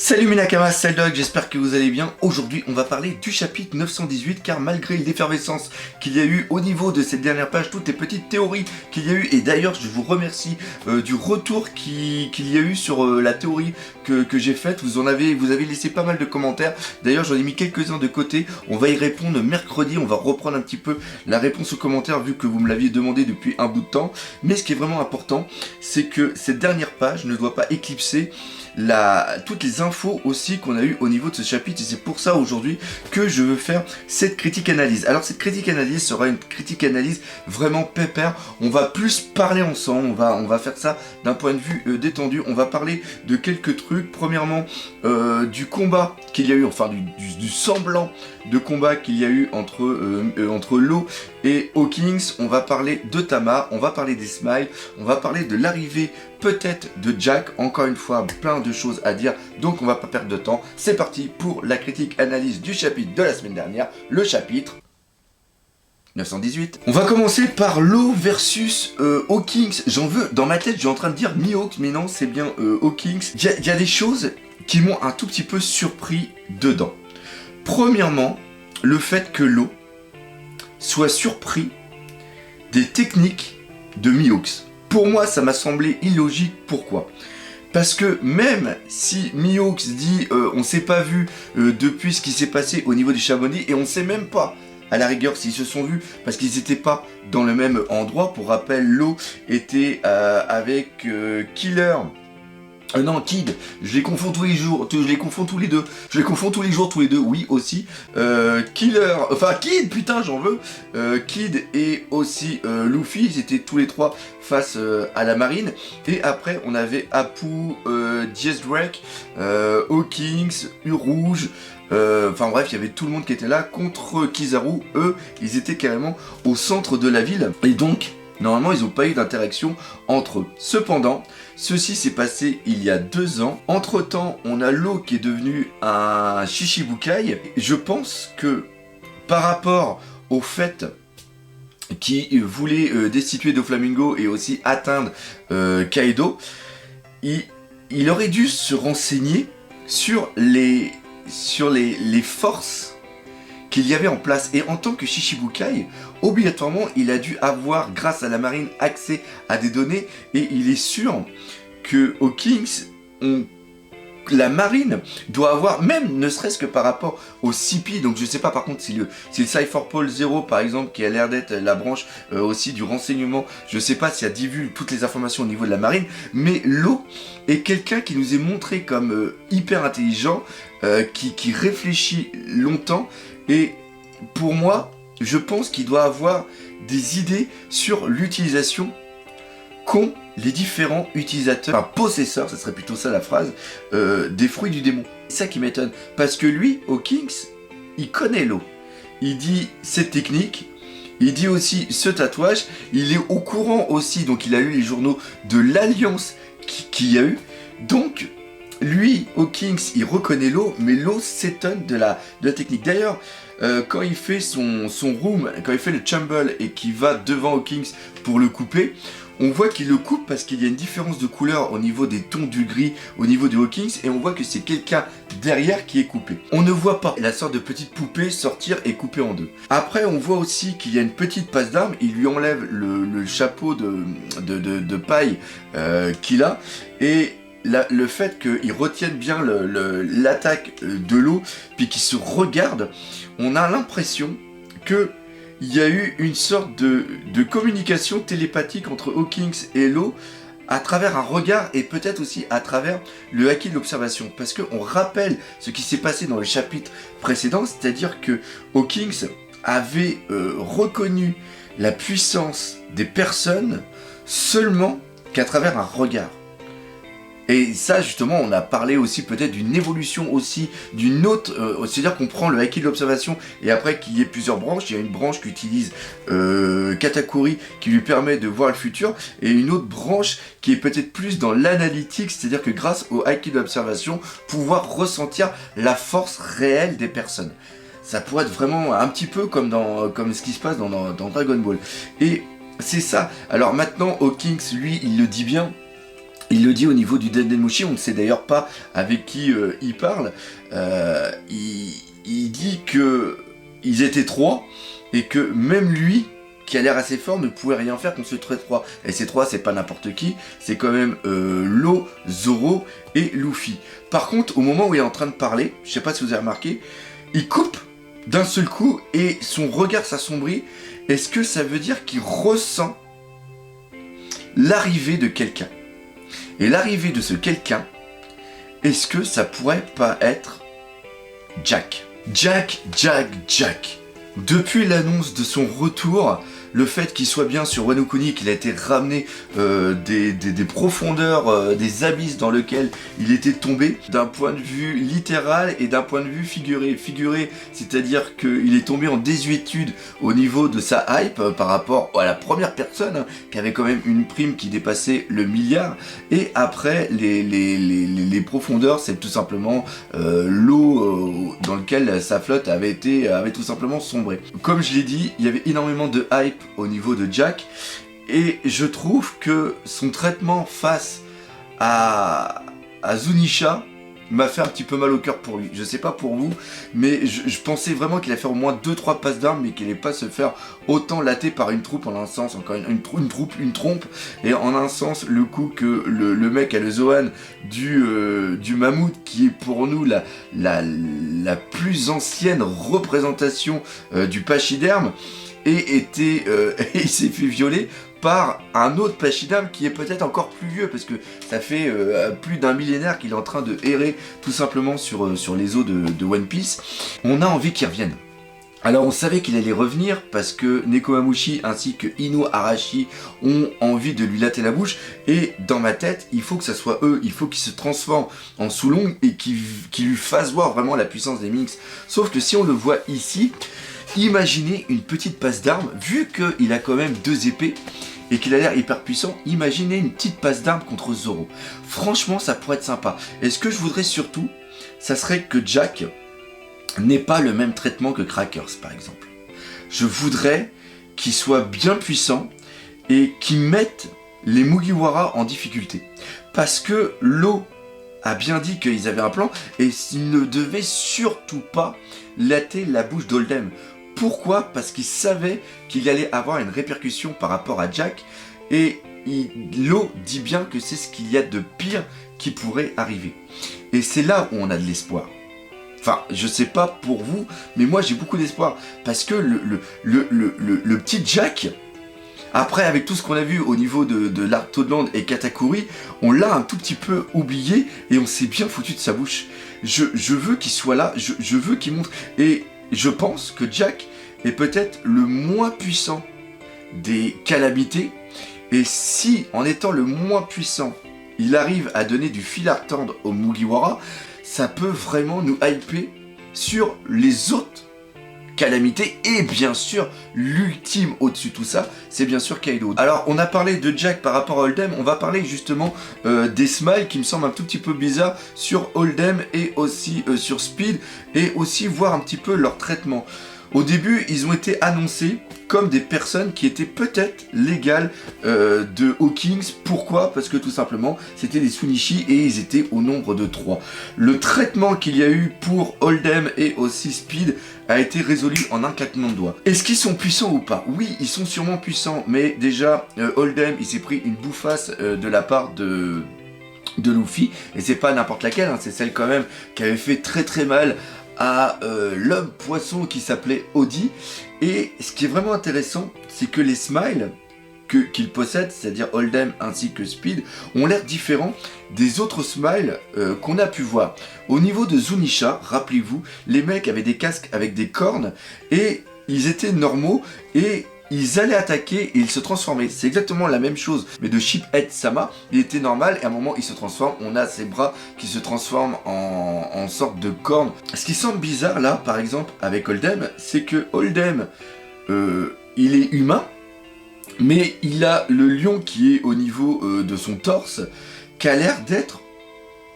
Salut mes Nakamas, c'est Dog, j'espère que vous allez bien. Aujourd'hui on va parler du chapitre 918 car malgré l'effervescence qu'il y a eu au niveau de cette dernière page, toutes les petites théories qu'il y a eu, et d'ailleurs je vous remercie du retour qu'il y a eu sur la théorie que j'ai faite. Vous avez laissé pas mal de commentaires, d'ailleurs j'en ai mis quelques-uns de côté. On va y répondre mercredi, on va reprendre un petit peu la réponse aux commentaires vu que vous me l'aviez demandé depuis un bout de temps. Mais ce qui est vraiment important, c'est que cette dernière page ne doit pas éclipser toutes les infos aussi qu'on a eu au niveau de ce chapitre, et c'est pour ça aujourd'hui que je veux faire cette critique analyse. Alors cette critique analyse sera une critique analyse vraiment pépère, on va plus parler ensemble, on va faire ça d'un point de vue détendu, on va parler de quelques trucs. Premièrement du combat qu'il y a eu, enfin du semblant de combat qu'il y a eu entre Law et Hawkins. On va parler de Tama, on va parler des Smiles, on va parler de l'arrivée peut-être de Jack. Encore une fois, plein de choses à dire, donc on va pas perdre de temps. C'est parti pour la critique analyse du chapitre de la semaine dernière, le chapitre 918. On va commencer par Law versus Hawkins. J'en veux, dans ma tête, je suis en train de dire Mihawk, mais non, c'est bien Hawkins. Il y a des choses qui m'ont un tout petit peu surpris dedans. Premièrement, le fait que Law soit surpris des techniques de Mihawk. Pour moi, ça m'a semblé illogique. Pourquoi ? Parce que même si Mihawk dit on s'est pas vu depuis ce qui s'est passé au niveau du Chamonix, et on sait même pas à la rigueur s'ils se sont vus parce qu'ils n'étaient pas dans le même endroit. Pour rappel, Law était avec Killer. Non, Kid, je les confonds tous les jours, je les confonds tous les deux, oui aussi. Killer, enfin Kid, putain j'en veux. Kid et aussi Luffy, ils étaient tous les trois face à la marine. Et après on avait Apu, Jazz Drake, Hawkins, Rouge. Enfin bref, il y avait tout le monde qui était là contre Kizaru. Eux, ils étaient carrément au centre de la ville. Et donc, normalement, ils n'ont pas eu d'interaction entre eux. Cependant, ceci s'est passé il y a 2 ans. Entre-temps, on a Law qui est devenu un Shichibukai. Je pense que par rapport au fait qu'il voulait destituer Doflamingo et aussi atteindre Kaido, il aurait dû se renseigner sur les forces qu'il y avait en place. Et en tant que Shichibukai, obligatoirement, il a dû avoir, grâce à la marine, accès à des données. Et il est sûr que Hawkins, la marine doit avoir, même ne serait-ce que par rapport au CP, donc je sais pas par contre si le Cypherpol 0 par exemple, qui a l'air d'être la branche aussi du renseignement, je sais pas si a divulgue toutes les informations au niveau de la marine, mais Law est quelqu'un qui nous est montré comme hyper intelligent, qui réfléchit longtemps, et pour moi, je pense qu'il doit avoir des idées sur l'utilisation qu'ont les différents utilisateurs, enfin possesseurs, ça serait plutôt ça la phrase, des fruits du démon. C'est ça qui m'étonne, parce que lui, Hawkins, il connaît Law. Il dit cette technique, il dit aussi ce tatouage, il est au courant aussi, donc il a lu les journaux de l'alliance qu'il y a eu, donc lui, Hawkins, il reconnaît Law, mais Law s'étonne de la technique. D'ailleurs, quand il fait son room, quand il fait le Chumble et qu'il va devant Hawkins pour le couper, on voit qu'il le coupe parce qu'il y a une différence de couleur au niveau des tons du gris, au niveau de Hawkins, et on voit que c'est quelqu'un derrière qui est coupé. On ne voit pas la sorte de petite poupée sortir et couper en deux. Après, on voit aussi qu'il y a une petite passe d'armes, il lui enlève le chapeau de paille qu'il a, et le fait qu'il retienne bien l'attaque de Law, puis qu'il se regarde, on a l'impression que il y a eu une sorte de communication télépathique entre Hawkins et Law à travers un regard, et peut-être aussi à travers le haki de l'observation. Parce qu'on rappelle ce qui s'est passé dans le chapitre précédent, c'est-à-dire que Hawkins avait reconnu la puissance des personnes seulement qu'à travers un regard. Et ça, justement, on a parlé aussi peut-être d'une évolution aussi, d'une autre... c'est-à-dire qu'on prend le haki de l'observation, et après qu'il y ait plusieurs branches, il y a une branche qui utilise Katakuri, qui lui permet de voir le futur, et une autre branche qui est peut-être plus dans l'analytique, c'est-à-dire que grâce au haki de l'observation, pouvoir ressentir la force réelle des personnes. Ça pourrait être vraiment un petit peu comme ce qui se passe dans Dragon Ball. Et c'est ça. Alors maintenant, Hawkins, lui, il le dit bien, Il le dit au niveau du Dendemushi, on ne sait d'ailleurs pas avec qui il parle. Il dit que ils étaient 3 et que même lui, qui a l'air assez fort, ne pouvait rien faire contre ces 3. Et ces 3, c'est pas n'importe qui, c'est quand même Law, Zoro et Luffy. Par contre, au moment où il est en train de parler, je sais pas si vous avez remarqué, il coupe d'un seul coup et son regard s'assombrit. Est-ce que ça veut dire qu'il ressent l'arrivée de quelqu'un? Et l'arrivée de ce quelqu'un, est-ce que ça pourrait pas être Jack? Jack. Depuis l'annonce de son retour, le fait qu'il soit bien sur Wano Kuni, qu'il a été ramené des profondeurs, des abysses dans lesquels il était tombé, d'un point de vue littéral et d'un point de vue figuré. Figuré, c'est-à-dire qu'il est tombé en désuétude au niveau de sa hype par rapport à la première personne, hein, qui avait quand même une prime qui dépassait le milliard. Et après, les profondeurs, c'est tout simplement l'eau dans lequel sa flotte avait tout simplement sombré. Comme je l'ai dit, il y avait énormément de hype au niveau de Jack, et je trouve que son traitement face à Zunisha m'a fait un petit peu mal au cœur pour lui. Je sais pas pour vous, mais je pensais vraiment qu'il allait faire au moins 2-3 passes d'armes, mais qu'il allait pas se faire autant latter par une troupe. En un sens, encore une trompe, et en un sens le coup que le mec a le Zoan du mammouth, qui est pour nous la plus ancienne représentation du pachyderme, et il s'est fait violer par un autre pachyderme qui est peut-être encore plus vieux, parce que ça fait plus d'un millénaire qu'il est en train de errer tout simplement sur les eaux de One Piece. On a envie qu'il revienne. Alors on savait qu'il allait revenir parce que Nekomamushi ainsi que Ino Arashi ont envie de lui latter la bouche, et dans ma tête il faut que ça soit eux, il faut qu'ils se transforment en Sulong et qu'ils lui fassent voir vraiment la puissance des Minx. Sauf que si on le voit ici, imaginez une petite passe d'armes, vu qu'il a quand même 2 épées et qu'il a l'air hyper puissant, imaginez une petite passe d'armes contre Zoro. Franchement, ça pourrait être sympa. Et ce que je voudrais surtout, ça serait que Jack n'ait pas le même traitement que Crackers, par exemple. Je voudrais qu'il soit bien puissant et qu'il mette les Mugiwara en difficulté. Parce que Law a bien dit qu'ils avaient un plan, et ils ne devaient surtout pas latter la bouche d'Oldem. Pourquoi? Parce qu'il savait qu'il allait avoir une répercussion par rapport à Jack, et Law dit bien que c'est ce qu'il y a de pire qui pourrait arriver. Et c'est là où on a de l'espoir. Enfin, je sais pas pour vous, mais moi j'ai beaucoup d'espoir, parce que le petit Jack, après, avec tout ce qu'on a vu au niveau de l'arc Toadland et Katakuri, on l'a un tout petit peu oublié et on s'est bien foutu de sa bouche. Je veux qu'il soit là, je veux qu'il montre. Et je pense que Jack est peut-être le moins puissant des calamités. Et si, en étant le moins puissant, il arrive à donner du fil à retordre au Mugiwara, ça peut vraiment nous hyper sur les autres calamités. Et bien sûr, l'ultime au-dessus de tout ça, c'est bien sûr Kaido. Alors, on a parlé de Jack par rapport à Oldem, on va parler justement des smiles qui me semblent un tout petit peu bizarres sur Oldem et aussi sur Speed, et aussi voir un petit peu leur traitement. Au début, ils ont été annoncés comme des personnes qui étaient peut-être légales de Hawkins. Pourquoi? Parce que tout simplement, c'était des Sunichi et ils étaient au nombre de 3. Le traitement qu'il y a eu pour Oldem et aussi Speed a été résolu en un claquement de doigts. Est-ce qu'ils sont puissants ou pas? Oui, ils sont sûrement puissants, mais déjà, Oldem, il s'est pris une bouffasse de la part de Luffy, et c'est pas n'importe laquelle, hein, c'est celle quand même qui avait fait très très mal à l'homme poisson qui s'appelait Audi. Et ce qui est vraiment intéressant, c'est que les smiles qu'ils possèdent, c'est-à-dire Oldem ainsi que Speed, ont l'air différents des autres smiles qu'on a pu voir. Au niveau de Zunisha, rappelez-vous, les mecs avaient des casques avec des cornes et ils étaient normaux et ils allaient attaquer et ils se transformaient. C'est exactement la même chose, mais de Shiphead Sama, il était normal et à un moment il se transforme, on a ses bras qui se transforment en sorte de cornes. Ce qui semble bizarre là, par exemple, avec Oldem, c'est que Oldem, il est humain, mais il a le lion qui est au niveau de son torse, qui a l'air d'être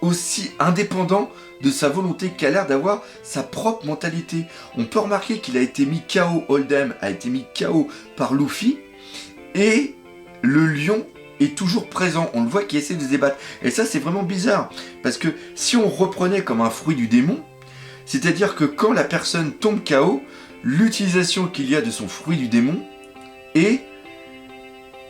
aussi indépendant de sa volonté, qui a l'air d'avoir sa propre mentalité. On peut remarquer qu'il a été mis KO, Oldem a été mis KO par Luffy, et le lion est toujours présent, on le voit qui essaie de se débattre. Et ça c'est vraiment bizarre, parce que si on reprenait comme un fruit du démon, c'est-à-dire que quand la personne tombe KO, l'utilisation qu'il y a de son fruit du démon est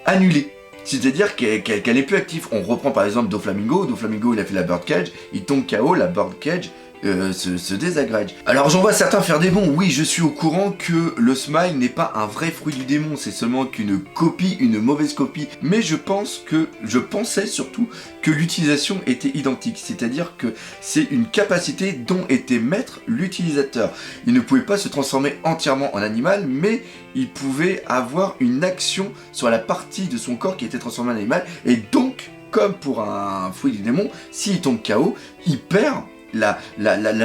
annulée. C'est-à-dire qu'elle n'est plus active. On reprend par exemple Doflamingo. Doflamingo, il a fait la bird cage, il tombe KO, la bird cage se désagrège. Alors j'en vois certains faire des bons. Oui, je suis au courant que le smile n'est pas un vrai fruit du démon, c'est seulement qu'une copie, une mauvaise copie. Mais je pensais surtout que l'utilisation était identique. C'est-à-dire que c'est une capacité dont était maître l'utilisateur. Il ne pouvait pas se transformer entièrement en animal, mais il pouvait avoir une action sur la partie de son corps qui était transformée en animal. Et donc, comme pour un fruit du démon, s'il tombe KO, il perd la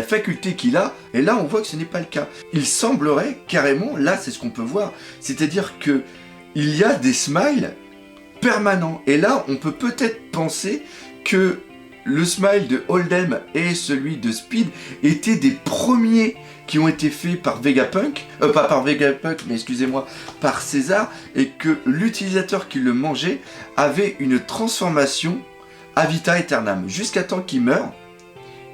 faculté qu'il a, et là on voit que ce n'est pas le cas. Il semblerait carrément, là c'est ce qu'on peut voir, c'est-à-dire que il y a des smiles permanents, et là on peut peut-être penser que le smile de Hold'em et celui de Speed étaient des premiers qui ont été faits par Vegapunk, pas par Vegapunk, mais excusez-moi, par César, et que l'utilisateur qui le mangeait avait une transformation à vita aeternam, jusqu'à temps qu'il meure.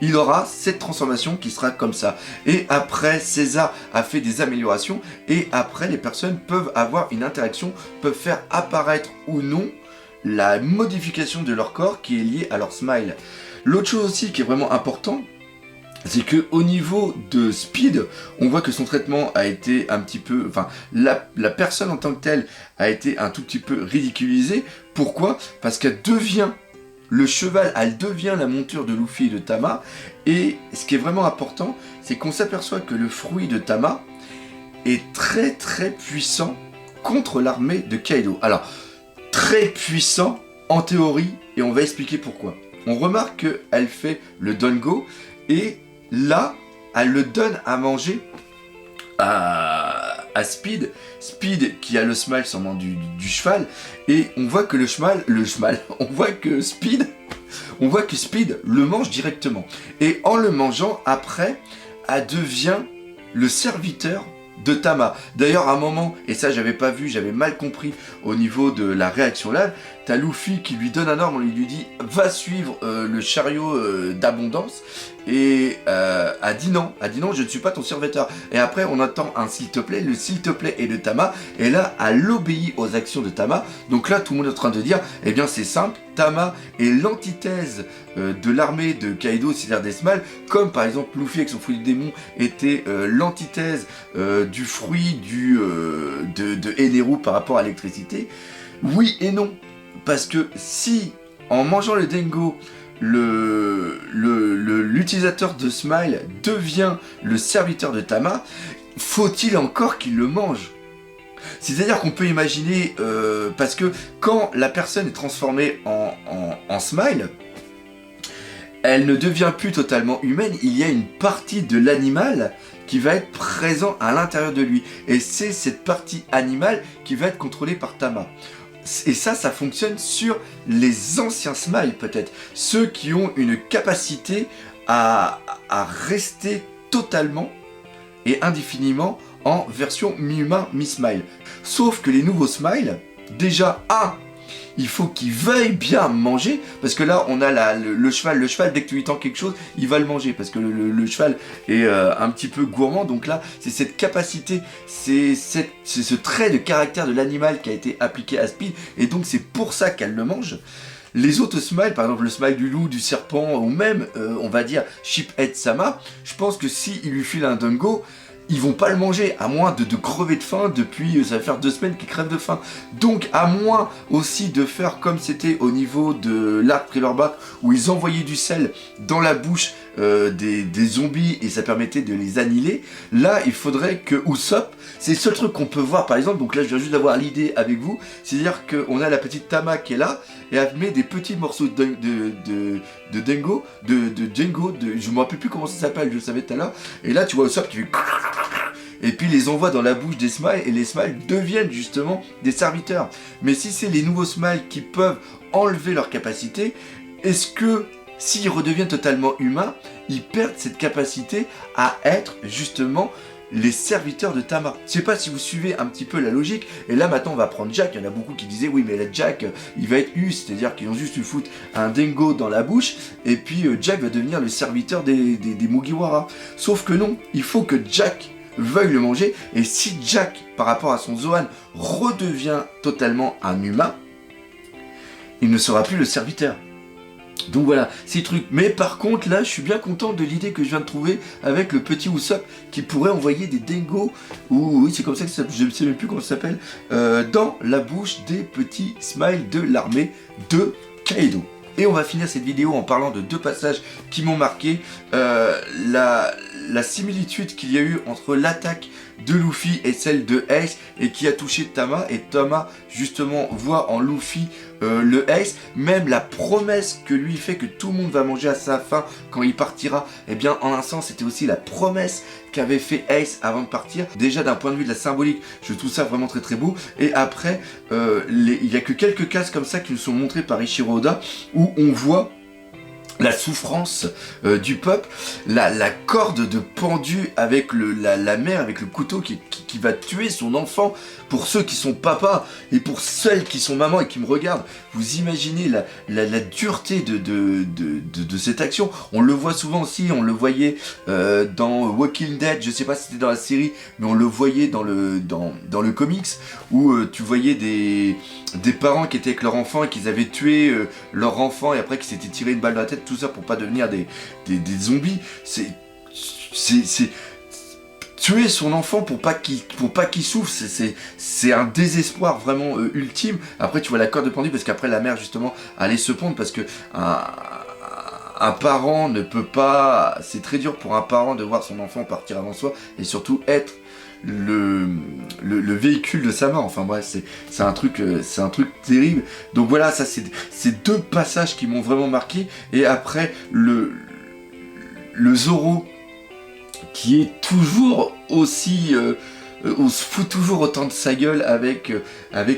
Il aura cette transformation qui sera comme ça. Et après, César a fait des améliorations. Et après, les personnes peuvent avoir une interaction, peuvent faire apparaître ou non la modification de leur corps qui est liée à leur smile. L'autre chose aussi qui est vraiment important, c'est que au niveau de Speed, on voit que son traitement a été un petit peu... Enfin, la personne en tant que telle a été un tout petit peu ridiculisée. Pourquoi ? Parce qu'elle devient... Le cheval, elle devient la monture de Luffy et de Tama, et ce qui est vraiment important, c'est qu'on s'aperçoit que le fruit de Tama est très très puissant contre l'armée de Kaido. Alors, très puissant en théorie, et on va expliquer pourquoi. On remarque qu'elle fait le Dango, et là, elle le donne à manger à Speed. Speed qui a le smile sûrement du cheval, et on voit que on voit que Speed le mange directement, et en le mangeant après, elle devient le serviteur de Tama. D'ailleurs à un moment, et ça j'avais pas vu, j'avais mal compris au niveau de la réaction là, t'as Luffy qui lui donne un ordre, on lui dit va suivre le chariot d'abondance, et a dit non, je ne suis pas ton serviteur. Et après on entend un s'il te plaît, le s'il te plaît est de Tama, et là elle obéit aux actions de Tama. Donc là tout le monde est en train de dire, eh bien c'est simple, Tama est l'antithèse de l'armée de Kaido, c'est-à-dire des Smile, comme par exemple Luffy avec son fruit du démon était l'antithèse du fruit de Eneru par rapport à l'électricité. Oui et non, parce que si en mangeant le Dengo, l'utilisateur de Smile devient le serviteur de Tama, faut-il encore qu'il le mange? C'est-à-dire qu'on peut imaginer, parce que quand la personne est transformée en Smile, elle ne devient plus totalement humaine, il y a une partie de l'animal qui va être présent à l'intérieur de lui. Et c'est cette partie animale qui va être contrôlée par Tama. Et ça fonctionne sur les anciens Smile peut-être. Ceux qui ont une capacité à rester totalement et indéfiniment en version mi-humain, mi-Smile. Sauf que les nouveaux Smile, déjà, il faut qu'il veuille bien manger, parce que là on a le cheval, dès que tu lui tends quelque chose, il va le manger, parce que le cheval est un petit peu gourmand. Donc là c'est cette capacité, c'est ce trait de caractère de l'animal qui a été appliqué à Speed, et donc c'est pour ça qu'elle le mange. Les autres Smile, par exemple le Smile du loup, du serpent, ou même on va dire Shiphead Sama, je pense que si il lui file un Dango, ils vont pas le manger, à moins de crever de faim. Depuis, ça va faire 2 semaines qu'ils crèvent de faim. Donc, à moins aussi de faire comme c'était au niveau de l'arc Thriller Bark, où ils envoyaient du sel dans la bouche des zombies et ça permettait de les annihiler. Là, il faudrait que Usopp, c'est le seul truc qu'on peut voir par exemple. Donc là, je viens juste d'avoir l'idée avec vous. C'est-à-dire qu'on a la petite Tama qui est là et elle met des petits morceaux de Dengo, Django, je me rappelle plus comment ça s'appelle, je le savais tout à l'heure. Et là, tu vois Usopp qui fait et puis les envoie dans la bouche des Smile, et les Smile deviennent justement des serviteurs. Mais si c'est les nouveaux Smile qui peuvent enlever leur capacité, est-ce que s'ils redeviennent totalement humains, ils perdent cette capacité à être justement les serviteurs de Tama. Je sais pas si vous suivez un petit peu la logique, et là maintenant on va prendre Jack. Il y en a beaucoup qui disaient oui mais là Jack il va être eu, c'est-à-dire qu'ils ont juste eu foutre un dingo dans la bouche, et puis Jack va devenir le serviteur des Mugiwara. Sauf que non, il faut que Jack veuille le manger, et si Jack par rapport à son Zoan redevient totalement un humain, il ne sera plus le serviteur. Donc voilà, ces trucs. Mais par contre, là, je suis bien content de l'idée que je viens de trouver avec le petit Usopp qui pourrait envoyer des dingos, ou oui, c'est comme ça que ça s'appelle, je ne sais même plus comment ça s'appelle, dans la bouche des petits Smiles de l'armée de Kaido. Et on va finir cette vidéo en parlant de deux passages qui m'ont marqué. La similitude qu'il y a eu entre l'attaque de Luffy et celle de Ace, et qui a touché Tama, et Tama justement voit en Luffy le Ace, même la promesse que lui fait que tout le monde va manger à sa faim quand il partira, et bien en un sens c'était aussi la promesse qu'avait fait Ace avant de partir. Déjà d'un point de vue de la symbolique, je trouve ça vraiment très très beau. Et après, il n'y a que quelques cases comme ça qui nous sont montrées par Eiichiro Oda, où on voit la souffrance du peuple, la corde de pendu avec la mère, avec le couteau qui va tuer son enfant. Pour ceux qui sont papas et pour celles qui sont mamans et qui me regardent, vous imaginez la dureté de cette action. On le voit souvent aussi, on le voyait dans Walking Dead, je sais pas si c'était dans la série, mais on le voyait dans le comics, où tu voyais des parents qui étaient avec leur enfant et qu'ils avaient tué leur enfant, et après qu'ils s'étaient tiré une balle dans la tête, tout ça pour pas devenir des zombies. C'est tuer son enfant pour pas qu'il souffre, c'est un désespoir vraiment ultime. Après tu vois la corde de pendu, parce qu'après la mère justement allait se pondre, parce que un parent ne peut pas, c'est très dur pour un parent de voir son enfant partir avant soi, et surtout être le véhicule de sa mort. Enfin bref, c'est un truc terrible. Donc voilà, ça c'est deux passages qui m'ont vraiment marqué. Et après le Zoro, qui est toujours aussi on se fout toujours autant de sa gueule avec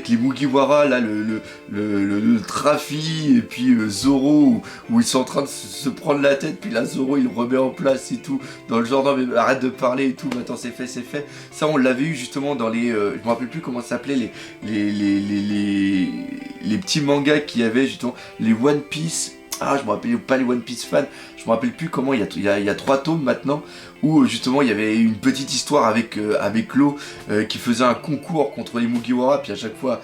les Mugiwara, là, le Trafi, et puis Zoro, où ils sont en train de se prendre la tête, puis là Zoro il le remet en place et tout, dans le genre non mais arrête de parler et tout, maintenant c'est fait, c'est fait. Ça on l'avait eu justement dans les, je me rappelle plus comment ça s'appelait, les petits mangas qu'il y avait justement, les One Piece. Ah, je me rappelle pas les One Piece fans, je me rappelle plus comment, il y a 3 tomes maintenant, où justement il y avait une petite histoire avec Law qui faisait un concours contre les Mugiwara, puis à chaque fois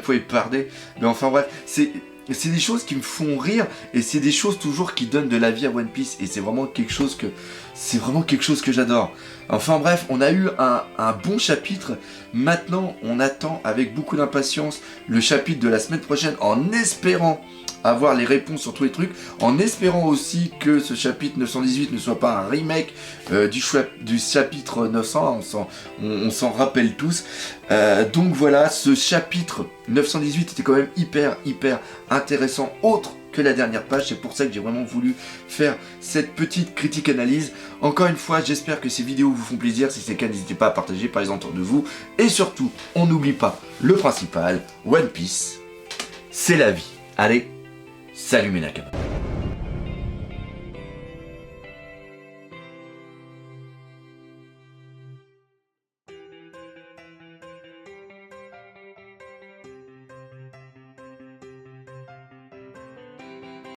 il perdait. Mais enfin bref, c'est des choses qui me font rire, et c'est des choses toujours qui donnent de la vie à One Piece, et c'est vraiment quelque chose que j'adore. Enfin bref, on a eu un bon chapitre. Maintenant on attend avec beaucoup d'impatience le chapitre de la semaine prochaine, en espérant avoir les réponses sur tous les trucs, en espérant aussi que ce chapitre 918 ne soit pas un remake du chapitre 900, on s'en rappelle tous. Donc voilà, ce chapitre 918 était quand même hyper intéressant, autre que la dernière page. C'est pour ça que j'ai vraiment voulu faire cette petite critique analyse. Encore une fois, j'espère que ces vidéos vous font plaisir. Si c'est le cas, n'hésitez pas à partager, parlez autour de vous. Et surtout, on n'oublie pas le principal, One Piece, c'est la vie. Allez, salut mes nakamas.